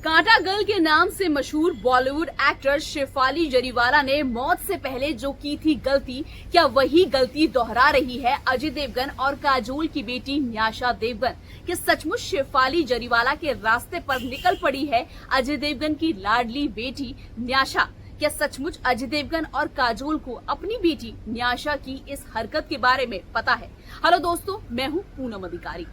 कांटा गर्ल के नाम से मशहूर बॉलीवुड एक्टर शेफाली जरीवाला ने मौत से पहले जो की थी गलती, क्या वही गलती दोहरा रही है अजय देवगन और काजोल की बेटी न्याशा देवगन? क्या सचमुच शेफाली जरीवाला के रास्ते पर निकल पड़ी है अजय देवगन की लाडली बेटी न्याशा? क्या सचमुच अजय देवगन और काजोल को अपनी बेटी न्याशा की इस हरकत के बारे में पता है? हेलो दोस्तों, मैं हूं पूनम अधिकारी।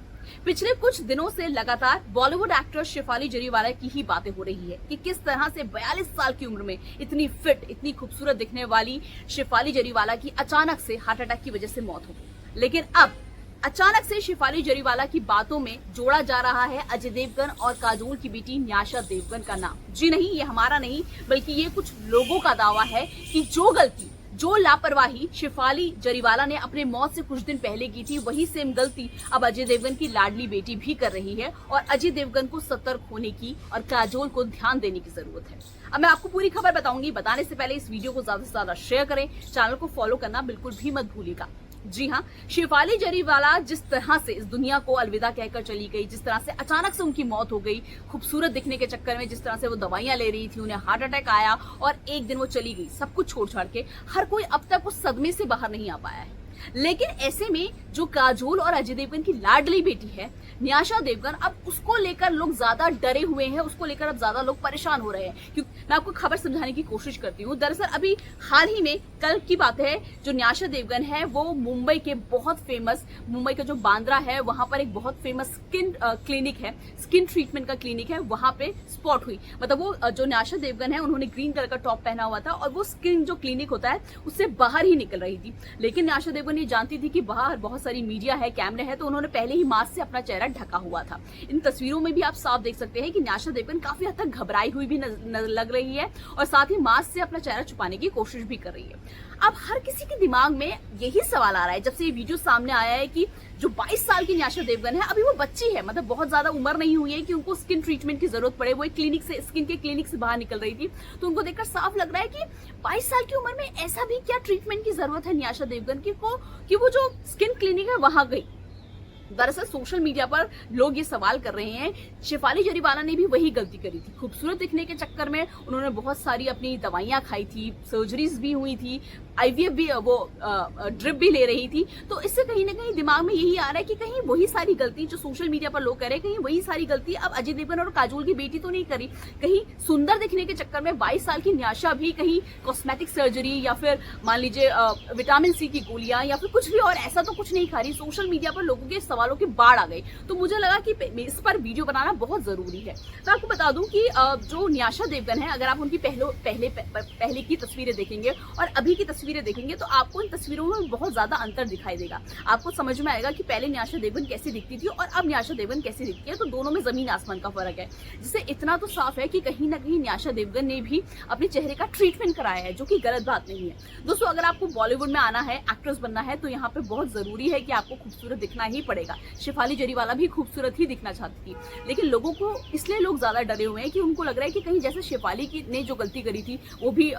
पिछले कुछ दिनों से लगातार बॉलीवुड एक्टर शेफाली जरीवाला की ही बातें हो रही है कि किस तरह से 42 साल की उम्र में इतनी फिट, इतनी खूबसूरत दिखने वाली शेफाली जरीवाला की अचानक से हार्ट अटैक की वजह से मौत हो गई। लेकिन अब अचानक से शेफाली जरीवाला की बातों में जोड़ा जा रहा है अजय देवगन और काजोल की बेटी न्याशा देवगन का नाम। जी नहीं, ये हमारा नहीं, बल्कि ये कुछ लोगों का दावा है कि जो गलती, जो लापरवाही शेफाली जरीवाला ने अपने मौत से कुछ दिन पहले की थी, वही सेम गलती अब अजय देवगन की लाडली बेटी भी कर रही है। और अजय देवगन को सतर्क होने की और काजोल को ध्यान देने की जरूरत है। अब मैं आपको पूरी खबर बताऊंगी। बताने से पहले इस वीडियो को ज्यादा से ज्यादा शेयर करें, चैनल को फॉलो करना बिल्कुल भी मत भूलिएगा। जी हाँ, शेफाली जरीवाला जिस तरह से इस दुनिया को अलविदा कहकर चली गई, जिस तरह से अचानक से उनकी मौत हो गई, खूबसूरत दिखने के चक्कर में जिस तरह से वो दवाइयां ले रही थी, उन्हें हार्ट अटैक आया और एक दिन वो चली गई सब कुछ छोड़ छाड़ के। हर कोई अब तक उस सदमे से बाहर नहीं आ पाया है। लेकिन ऐसे में जो काजोल और अजय देवगन की लाडली बेटी है न्याशा देवगन, अब उसको लेकर लोग ज्यादा डरे हुए हैं, उसको लेकर अब ज्यादा लोग परेशान हो रहे हैं। क्योंकि मैं आपको खबर समझाने की कोशिश करती हूँ। दरअसल अभी हाल ही में कल की बात है, जो न्याशा देवगन है वो मुंबई के बहुत फेमस, मुंबई का जो बांद्रा है वहां पर एक बहुत फेमस स्किन क्लिनिक है, स्किन ट्रीटमेंट का क्लिनिक है, वहां पे स्पॉट हुई। मतलब वो जो न्याशा देवगन है उन्होंने ग्रीन कलर का टॉप पहना हुआ था और वो स्किन जो क्लिनिक होता है उससे बाहर ही निकल रही थी। लेकिन न्याशा देवगन ये जानती थी कि बाहर बहुत सारी मीडिया है, कैमरे है, तो उन्होंने पहले ही मास्क से अपना चेहरा ढका हुआ था। इन तस्वीरों में भी आप साफ देख सकते हैं कि न्याशा देवगन काफी हद तक घबराई हुई भी लग रही है और साथ ही मास्क से अपना चेहरा छुपाने की कोशिश भी कर रही है। अब हर किसी के दिमाग में यही सवाल आ रहा है जब से ये वीडियो सामने आया है कि जो 22 साल की न्याशा देवगन है, अभी वो बच्ची है, मतलब बहुत ज्यादा उम्र नहीं हुई है कि उनको स्किन ट्रीटमेंट की जरूरत पड़े। वो एक क्लिनिक से, स्किन के क्लिनिक से बाहर निकल रही थी, तो उनको देखकर साफ लग रहा है कि 22 साल की उम्र में ऐसा भी क्या ट्रीटमेंट की जरूरत है न्याशा देवगन की को कि वो जो स्किन क्लिनिक है वहां गई। दरअसल सोशल मीडिया पर लोग ये सवाल कर रहे हैं, शेफाली जरीवाला ने भी वही गलती करी थी। खूबसूरत दिखने के चक्कर में उन्होंने बहुत सारी अपनी दवाइयां खाई थी, सर्जरीज भी हुई थी, आईवीएफ भी, वो ड्रिप भी ले रही थी। तो इससे कहीं ना कहीं दिमाग में यही आ रहा है कि कहीं वही सारी गलती जो सोशल मीडिया पर लोग कह रहे हैं, कहीं वही सारी गलती अब अजय देवगन और काजोल की बेटी तो नहीं करी। कहीं सुंदर दिखने के चक्कर में 22 साल की न्याशा भी कहीं कॉस्मेटिक सर्जरी या फिर मान लीजिए विटामिन सी की गोलियां या फिर कुछ भी और ऐसा तो कुछ नहीं खा रही। सोशल मीडिया पर लोगों के सवालों की बाढ़ आ गई, तो मुझे लगा कि इस पर वीडियो बनाना बहुत जरूरी है। मैं आपको बता दूं कि जो न्याशा देवगन है, अगर आप उनकी पहले की तस्वीरें देखेंगे और अभी की तस्वीरें देखेंगे तो आपको इन तस्वीरों में बहुत ज्यादा अंतर दिखाई देगा। आपको समझ में आएगा कि पहले न्याशा देवगन कैसे दिखती थी और अब न्याशा देवगन कैसे दिखती है, तो दोनों में जमीन आसमान का फर्क है। जिससे इतना तो साफ है कि कहीं ना कहीं न्याशा देवगन ने भी अपने चेहरे का ट्रीटमेंट कराया है, जो कि गलत बात नहीं है। दोस्तों, अगर आपको बॉलीवुड में आना है, एक्ट्रेस बनना है, तो यहाँ पे बहुत जरूरी है कि आपको खूबसूरत दिखना ही पड़ेगा। शेफाली जरीवाला भी खूबसूरत ही दिखना चाहती थी, लेकिन लोगों को इसलिए लोग ज्यादा डरे हुए हैं कि उनको लग रहा है कि कहीं जैसे शेफाली की ने जो गलती करी थी, वो भी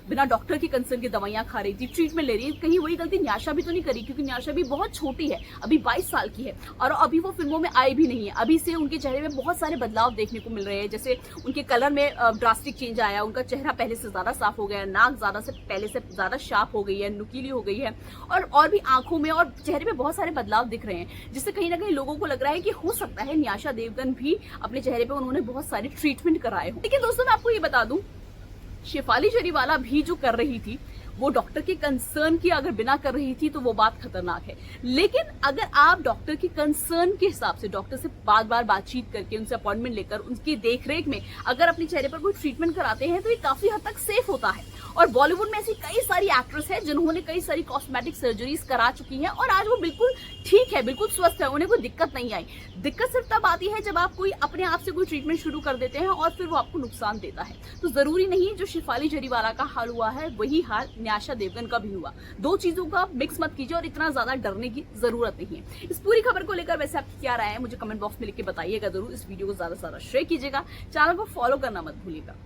बिना डॉक्टर की कंसर्न की दवाइयां खा रही थी, ट्रीटमेंट ले रही है, कहीं वही गलती न्याशा भी तो नहीं करी। क्योंकि न्याशा भी बहुत छोटी है, अभी 22 साल की है और अभी वो फिल्मों में आई भी नहीं है। अभी से उनके चेहरे में बहुत सारे बदलाव देखने को मिल रहे हैं, जैसे उनके कलर में ड्रास्टिक चेंज आया, उनका चेहरा पहले से ज्यादा साफ हो गया है, नाक पहले से ज्यादा शार्प हो गई है, नुकीली हो गई है और भी आंखों में और चेहरे में बहुत सारे बदलाव दिख रहे हैं, जिससे कहीं ना कहीं लोगों को लग रहा है कि हो सकता है न्याशा देवगन भी अपने चेहरे पे उन्होंने बहुत सारे ट्रीटमेंट कराए हो। लेकिन दोस्तों, मैं आपको ये बता दूं, शेफाली जरीवाला भी जो कर रही थी वो डॉक्टर के कंसर्न की अगर बिना कर रही थी तो वो बात खतरनाक है। लेकिन अगर आप डॉक्टर के कंसर्न के हिसाब से डॉक्टर से बार बार बातचीत करके, उनसे अपॉइंटमेंट लेकर, उनकी देखरेख में अगर अपने चेहरे पर कोई ट्रीटमेंट कराते हैं तो ये काफी हद तक सेफ होता है। और बॉलीवुड में ऐसी कई सारी एक्ट्रेस है जिन्होंने कई सारी कॉस्मेटिक सर्जरीज करा चुकी हैं और आज वो बिल्कुल ठीक है, बिल्कुल स्वस्थ है, उन्हें कोई दिक्कत नहीं आई। दिक्कत सिर्फ तब आती है जब आप कोई अपने आप से कोई ट्रीटमेंट शुरू कर देते हैं और फिर वो आपको नुकसान देता है। तो जरूरी नहीं जो शेफाली जरीवाला का हाल हुआ है वही हाल न्याशा देवगन का भी हुआ। दो चीजों का मिक्स मत कीजिए और इतना ज्यादा डरने की जरूरत नहीं है। इस पूरी खबर को लेकर वैसे आपकी क्या राय है मुझे कमेंट बॉक्स में लिख के बताइएगा जरूर। इस वीडियो को ज्यादा से ज्यादा शेयर कीजिएगा, चैनल को फॉलो करना मत भूलिएगा।